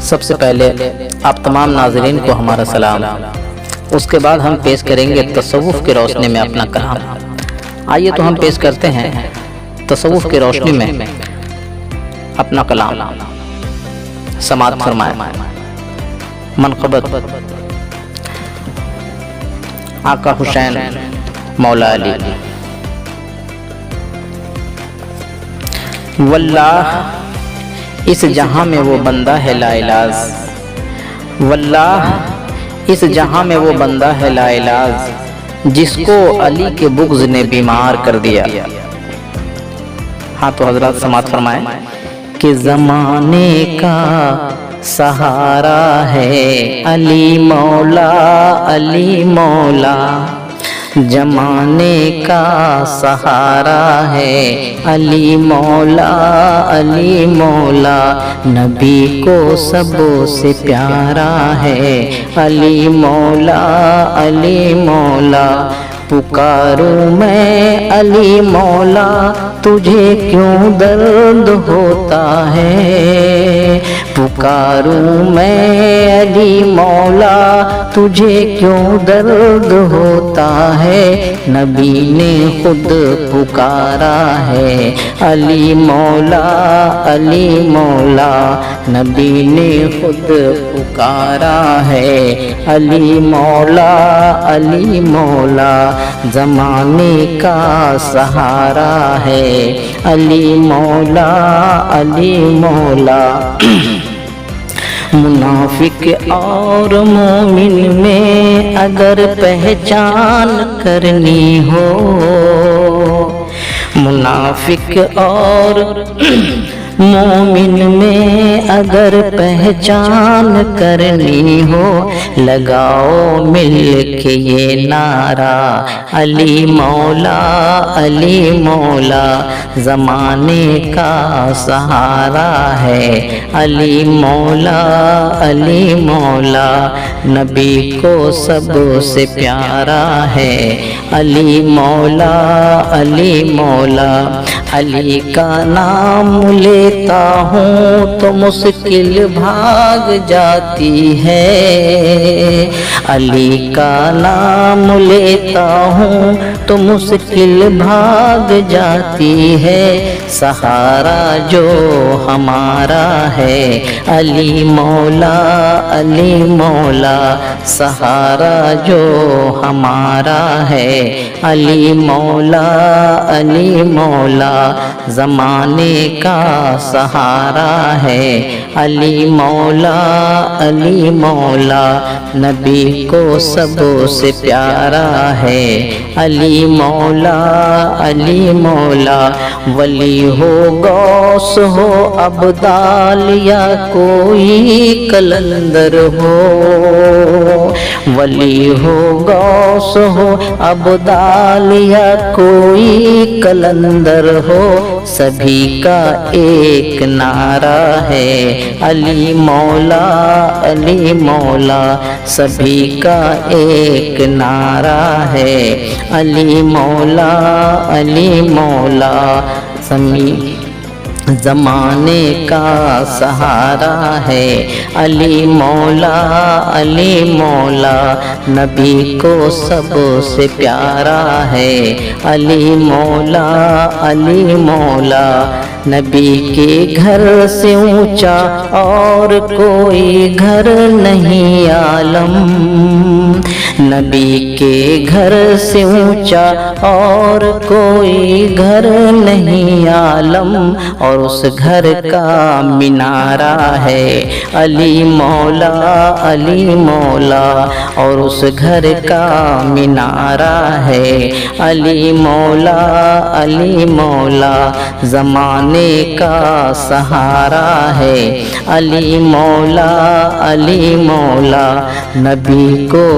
سب سے پہلے آپ تمام ناظرین کو ہمارا سلام۔ اس کے بعد ہم پیش کریں گے تصوف کی روشنی میں اپنا کلام۔ آئیے تو ہم پیش کرتے ہیں تصوف کی روشنی میں اپنا کلام۔ سماعت فرمائیں۔ منقبت آقا حسین مولا علی۔ واللہ اس جہاں میں وہ بندہ ہے لا علاج، واللہ اس جہاں میں وہ بندہ ہے لا علاج، جس کو علی کے بغض نے بیمار کر دیا۔ ہاں تو حضرات سماعت فرمائیں کہ زمانے کا سہارا ہے علی مولا، علی مولا، زمانے کا سہارا ہے علی مولا، علی مولا، نبی کو سب سے پیارا ہے علی مولا، علی مولا، پکاروں میں علی مولا، تجھے کیوں درد ہوتا ہے، پکاروں میں علی مولا، تجھے کیوں درد ہوتا ہے، نبی نے خود پکارا ہے علی مولا، علی مولا، نبی نے خود پکارا ہے علی مولا، علی مولا، زمانے کا سہارا ہے علی مولا، علی مولا۔ منافق اور مومن میں اگر پہچان کرنی ہو، منافق اور مومن میں اگر پہچان کرنی ہو، لگاؤ مل کے یہ نعرہ علی مولا، علی مولا، زمانے کا سہارا ہے علی مولا، علی مولا، نبی کو سب سے پیارا ہے علی مولا، علی مولا، علی کا نام لیتا ہوں تو مشکل بھاگ جاتی ہے، علی کا نام لیتا ہوں تو مشکل بھاگ جاتی ہے، سہارا جو ہمارا ہے علی مولا، علی مولا، سہارا جو ہمارا ہے علی مولا، علی مولا، زمانے کا سہارا ہے علی مولا، علی مولا، نبی کو سب سے پیارا ہے علی مولا، علی مولا، ولی ہو غوث ہو ابدال یا کوئی کلندر ہو، ولی ہو غوث ہو ابدال یا کوئی کلندر ہو، سبھی کا ایک نعرہ ہے علی مولا، علی مولا، سبھی کا ایک نعرہ ہے علی مولا، علی مولا، زمانے کا سہارا ہے علی مولا، علی مولا، نبی کو سب سے پیارا ہے علی مولا، علی مولا، نبی کے گھر سے اونچا اور کوئی گھر نہیں عالم، نبی کے گھر سے اونچا اور کوئی گھر نہیں عالم، اور اس گھر کا مینارہ ہے علی مولا، علی مولا، اور اس گھر کا مینارہ ہے علی مولا، علی مولا، زمانے کا سہارا ہے علی مولا، علی مولا، نبی کو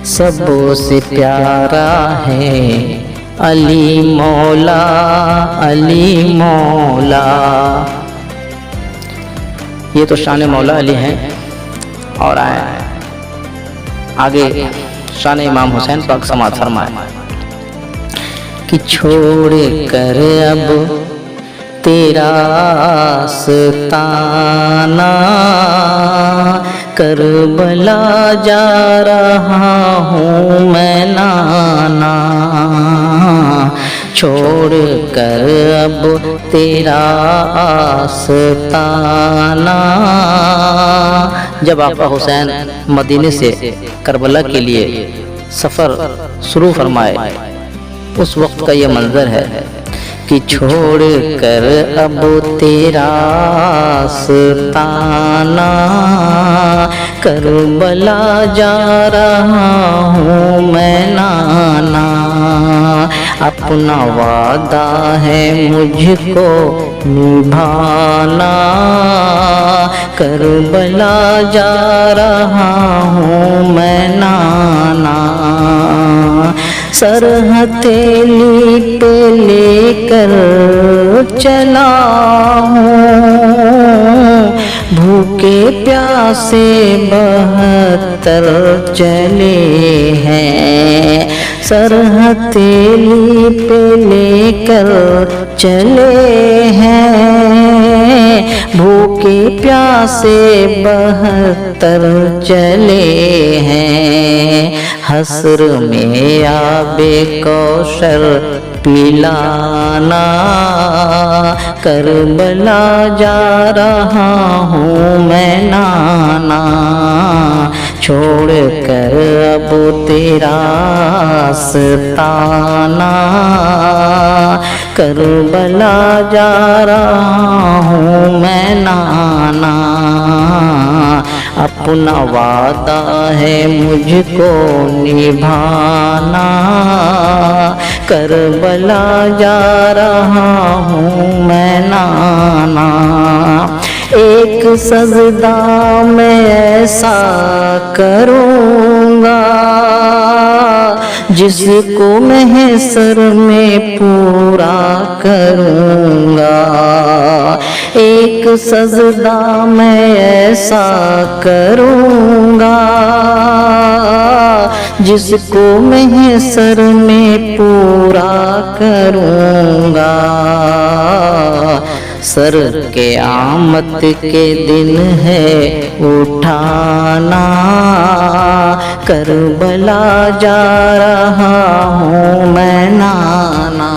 سب سے پیارا ہے علی مولا، علی مولا۔ یہ تو شان مولا علی ہیں، اور آگے شان امام حسین پاک سماعت فرمائے کہ چھوڑ کر اب تیرا آستانہ، کربلا جا رہا ہوں میں نانا، چھوڑ کر اب تیرا آستانہ۔ جب آقا حسین مدینے سے کربلا کے لیے سفر شروع فرمائے، اس وقت کا یہ منظر ہے کہ چھوڑ کر اب تیرا آستانہ، کربلا جا رہا ہوں میں نانا، اپنا وعدہ ہے مجھ کو نبھانا، کربلا جا رہا ہوں میں نانا، سر ہتھیلی پہ لے کر چلا ہوں، بھوکے پیاسے 72 چلے ہیں، سر ہتھیلی پہ لے کر چلے ہیں، بھوکے پیاسے 72 چلے ہیں، حسر میں آب کوثر پلانا، کربلا جا رہا ہوں میں نانا، چھوڑ کر اب تیرا آستانہ، کربلا جا رہا ہوں میں نانا، اپنا وعدہ ہے مجھ کو نبھانا، کربلا جا رہا ہوں میں نانا، ایک سجدہ میں ایسا کروں گا جس کو محشر میں پورا کروں گا، ایک سجدہ میں ایسا کروں گا جس کو محشر میں پورا کروں گا، سر قیامت کے دن ہے اٹھانا، کربلا جا رہا ہوں میں نانا،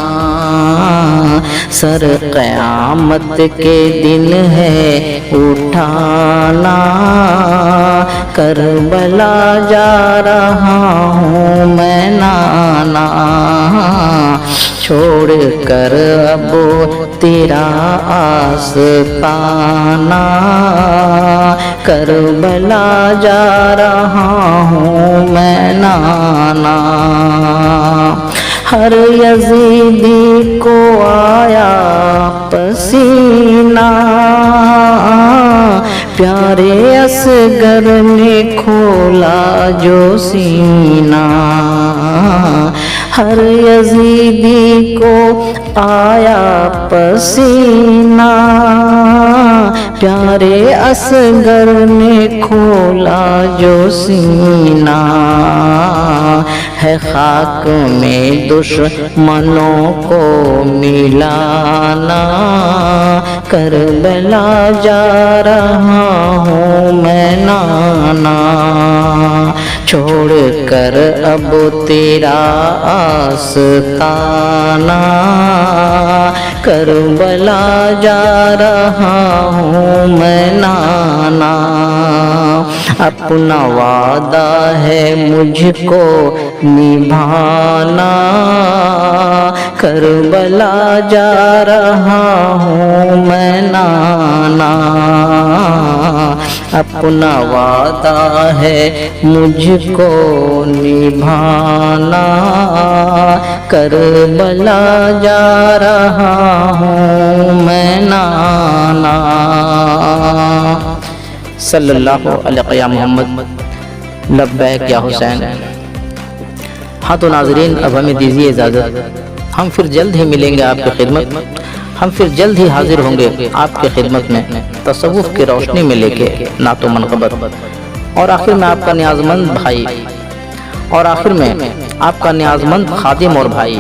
سر قیامت کے دن ہے اٹھانا، کربلا جا رہا ہوں میں نانا، چھوڑ کر اب تیرا آستانہ، کربلا جا رہا ہوں میں نانا، ہر یزیدی کو آیا پسینہ، پیارے اصغر نے کھولا جو سینہ، ہر یزیدی کو آیا پسینہ، پیارے اصغر نے کھولا جو سینہ، ہے خاک میں دشمنوں کو ملانا، کربلا جا رہا ہوں میں نانا، چھوڑ کر اب تیرا آستانہ، کربلا جا رہا ہوں میں نانا، اپنا وعدہ ہے مجھ کو نبھانا، کربلا جا رہا ہوں میں نانا، اپنا وعدہ ہے مجھ کو نبھانا، کربلا جا رہا ہوں میں نانا، صلی اللہ علیہ محمد، لبیک یا حسین۔ ہاں تو ناظرین، اب ہمیں دیجیے اجازت، ہم پھر جلد ہی ملیں گے آپ کی خدمت، ہم پھر جلد ہی حاضر ہوں گے آپ کی خدمت میں تصوف کی روشنی میں لے کے نعت و منقبت، اور آخر میں آپ کا نیازمند بھائی، اور آخر میں آپ کا نیازمند خادم اور بھائی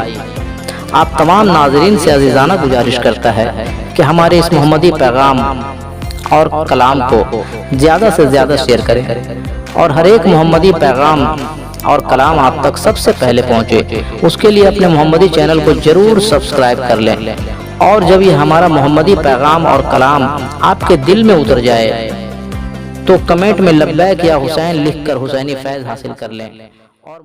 آپ تمام ناظرین سے عزیزانہ گزارش کرتا ہے کہ ہمارے اس محمدی پیغام اور کلام کو زیادہ سے زیادہ شیئر کریں اور ہر ایک محمدی پیغام اور کلام آپ تک سب سے پہلے پہنچے، اس کے لیے اپنے محمدی چینل کو ضرور سبسکرائب کر لیں۔ اور جب یہ ہمارا محمدی پیغام اور کلام آپ کے دل میں اتر جائے تو کمنٹ میں لبیک یا حسین لکھ کر حسینی فیض حاصل کر لیں۔ اور